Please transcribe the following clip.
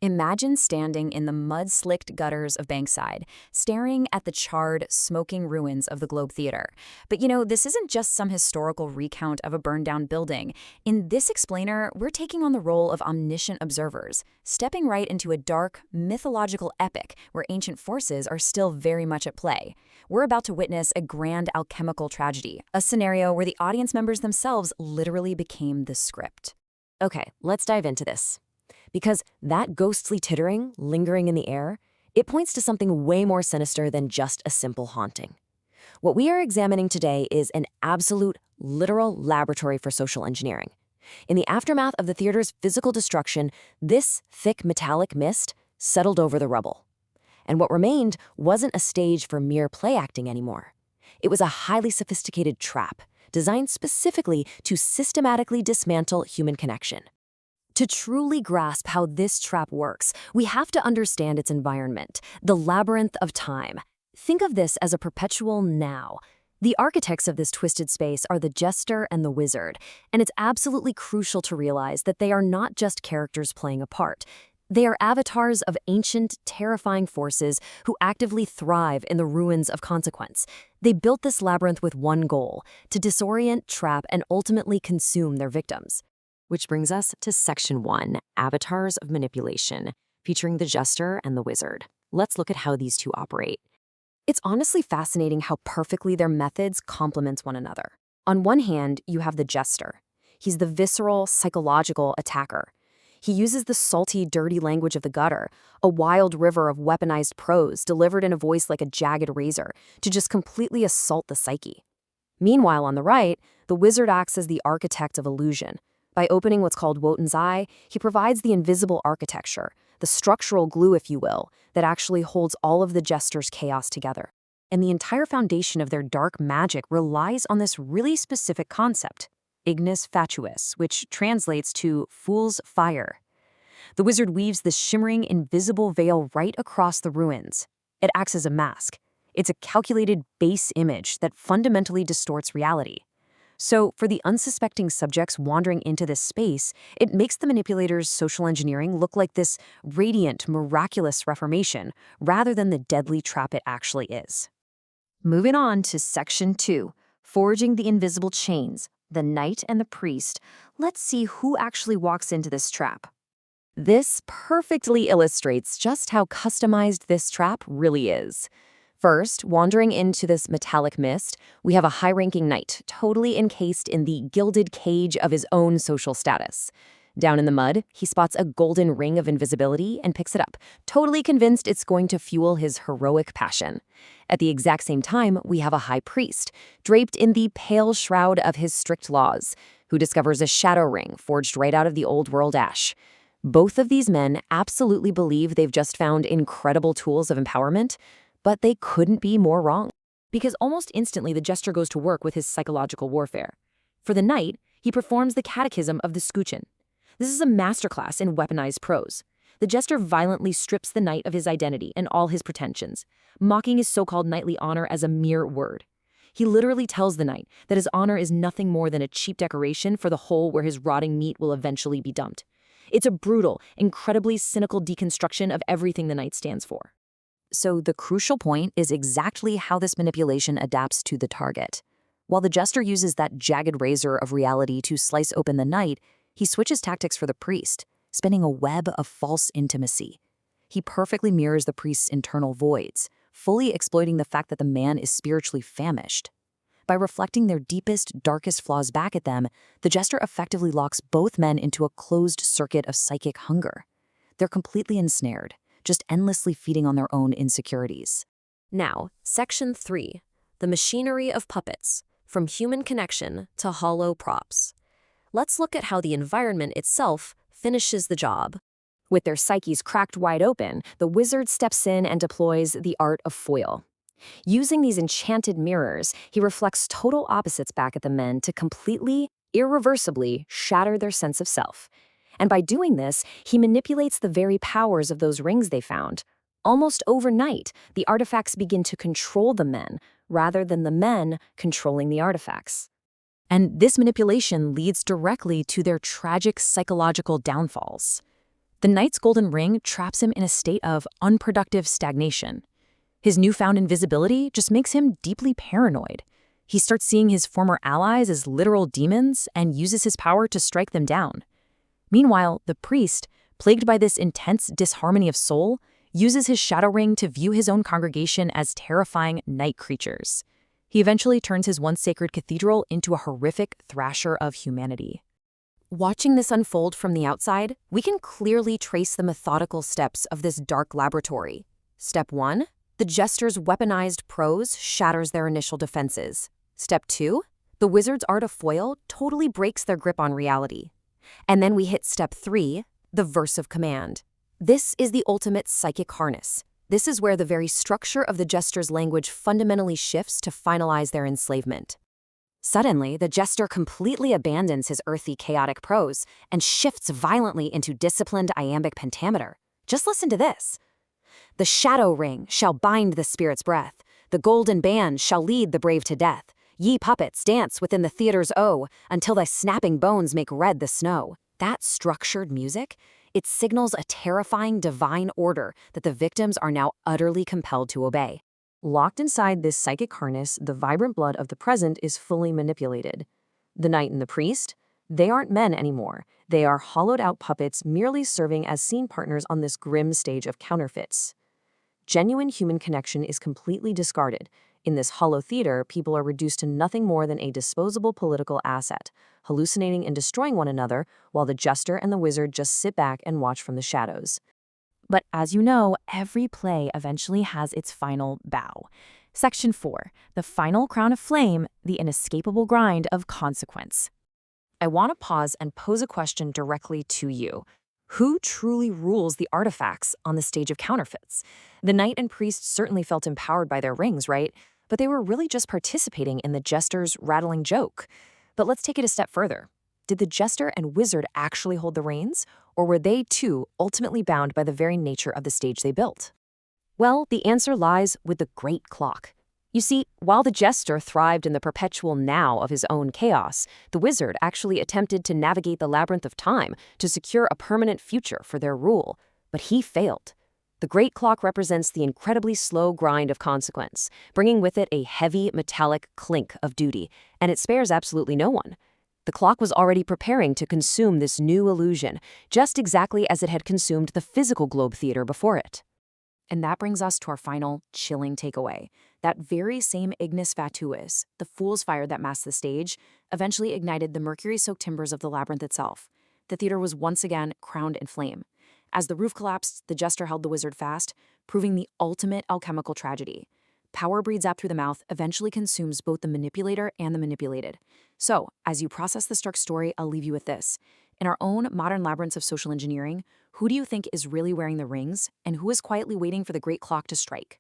Imagine standing in the mud-slicked gutters of Bankside, staring at the charred, smoking ruins of the Globe Theatre. But this isn't just some historical recount of a burned-down building. In this explainer, we're taking on the role of omniscient observers, stepping right into a dark, mythological epic where ancient forces are still very much at play. We're about to witness a grand alchemical tragedy, a scenario where the audience members themselves literally became the script. Okay, let's dive into this. Because that ghostly tittering lingering in the air, it points to something way more sinister than just a simple haunting. What we are examining today is an absolute, literal laboratory for social engineering. In the aftermath of the theater's physical destruction, this thick metallic mist settled over the rubble. And what remained wasn't a stage for mere play acting anymore. It was a highly sophisticated trap, designed specifically to systematically dismantle human connection. To truly grasp how this trap works, we have to understand its environment, the labyrinth of time. Think of this as a perpetual now. The architects of this twisted space are the jester and the wizard, and it's absolutely crucial to realize that they are not just characters playing a part. They are avatars of ancient, terrifying forces who actively thrive in the ruins of consequence. They built this labyrinth with one goal: to disorient, trap, and ultimately consume their victims. Which brings us to Section 1, Avatars of Manipulation, featuring the Jester and the Wizard. Let's look at how these two operate. It's honestly fascinating how perfectly their methods complement one another. On one hand, you have the Jester. He's the visceral, psychological attacker. He uses the salty, dirty language of the gutter, a wild river of weaponized prose delivered in a voice like a jagged razor, to just completely assault the psyche. Meanwhile, on the right, the Wizard acts as the architect of illusion. By opening what's called Wotan's Eye, he provides the invisible architecture, the structural glue, if you will, that actually holds all of the Jester's chaos together. And the entire foundation of their dark magic relies on this really specific concept, ignis fatuus, which translates to fool's fire. The Wizard weaves this shimmering, invisible veil right across the ruins. It acts as a mask. It's a calculated base image that fundamentally distorts reality. So, for the unsuspecting subjects wandering into this space, it makes the manipulators' social engineering look like this radiant, miraculous reformation, rather than the deadly trap it actually is. Moving on to Section 2, Forging the Invisible Chains, the Knight and the Priest, let's see who actually walks into this trap. This perfectly illustrates just how customized this trap really is. First, wandering into this metallic mist, we have a high-ranking knight, totally encased in the gilded cage of his own social status. Down in the mud, he spots a golden ring of invisibility and picks it up, totally convinced it's going to fuel his heroic passion. At the exact same time, we have a high priest, draped in the pale shroud of his strict laws, who discovers a shadow ring forged right out of the old world ash. Both of these men absolutely believe they've just found incredible tools of empowerment, but they couldn't be more wrong. Because almost instantly the Jester goes to work with his psychological warfare. For the Knight, he performs the Catechism of the Scutcheon. This is a masterclass in weaponized prose. The Jester violently strips the Knight of his identity and all his pretensions, mocking his so-called knightly honor as a mere word. He literally tells the Knight that his honor is nothing more than a cheap decoration for the hole where his rotting meat will eventually be dumped. It's a brutal, incredibly cynical deconstruction of everything the Knight stands for. So the crucial point is exactly how this manipulation adapts to the target. While the Jester uses that jagged razor of reality to slice open the Knight, he switches tactics for the priest, spinning a web of false intimacy. He perfectly mirrors the priest's internal voids, fully exploiting the fact that the man is spiritually famished. By reflecting their deepest, darkest flaws back at them, the Jester effectively locks both men into a closed circuit of psychic hunger. They're completely ensnared, just endlessly feeding on their own insecurities. Now, Section 3, the machinery of puppets, from human connection to hollow props. Let's look at how the environment itself finishes the job. With their psyches cracked wide open, the Wizard steps in and deploys the art of foil. Using these enchanted mirrors, he reflects total opposites back at the men to completely, irreversibly shatter their sense of self. And by doing this, he manipulates the very powers of those rings they found. Almost overnight, the artifacts begin to control the men, rather than the men controlling the artifacts. And this manipulation leads directly to their tragic psychological downfalls. The knight's golden ring traps him in a state of unproductive stagnation. His newfound invisibility just makes him deeply paranoid. He starts seeing his former allies as literal demons and uses his power to strike them down. Meanwhile, the priest, plagued by this intense disharmony of soul, uses his shadow ring to view his own congregation as terrifying night creatures. He eventually turns his once sacred cathedral into a horrific thrasher of humanity. Watching this unfold from the outside, we can clearly trace the methodical steps of this dark laboratory. Step 1. The jester's weaponized prose shatters their initial defenses. Step 2. The wizard's art of foil totally breaks their grip on reality. And then we hit Step 3, the verse of command. This is the ultimate psychic harness. This is where the very structure of the jester's language fundamentally shifts to finalize their enslavement. Suddenly, the jester completely abandons his earthy, chaotic prose and shifts violently into disciplined iambic pentameter. Just listen to this. The shadow ring shall bind the spirit's breath. The golden band shall lead the brave to death. Ye puppets, dance within the theater's O, until thy snapping bones make red the snow. That structured music, it signals a terrifying divine order that the victims are now utterly compelled to obey. Locked inside this psychic harness, the vibrant blood of the present is fully manipulated. The knight and the priest, they aren't men anymore. They are hollowed-out puppets merely serving as scene partners on this grim stage of counterfeits. Genuine human connection is completely discarded. In this hollow theater, people are reduced to nothing more than a disposable political asset, hallucinating and destroying one another, while the jester and the wizard just sit back and watch from the shadows. But as you know, every play eventually has its final bow. Section 4, the final crown of flame, the inescapable grind of consequence. I want to pause and pose a question directly to you. Who truly rules the artifacts on the stage of counterfeits? The knight and priest certainly felt empowered by their rings, right? But they were really just participating in the jester's rattling joke. But let's take it a step further. Did the jester and wizard actually hold the reins, or were they too ultimately bound by the very nature of the stage they built? Well, the answer lies with the great clock. You see, while the jester thrived in the perpetual now of his own chaos, the wizard actually attempted to navigate the labyrinth of time to secure a permanent future for their rule. But he failed. The great clock represents the incredibly slow grind of consequence, bringing with it a heavy, metallic clink of duty, and it spares absolutely no one. The clock was already preparing to consume this new illusion, just exactly as it had consumed the physical Globe Theater before it. And that brings us to our final, chilling takeaway. That very same ignis fatuus, the fool's fire that masked the stage, eventually ignited the mercury-soaked timbers of the labyrinth itself. The theater was once again crowned in flame. As the roof collapsed, the jester held the wizard fast, proving the ultimate alchemical tragedy. Power breathes out through the mouth, eventually consumes both the manipulator and the manipulated. So, as you process the Stark story, I'll leave you with this. In our own modern labyrinths of social engineering, who do you think is really wearing the rings, and who is quietly waiting for the great clock to strike?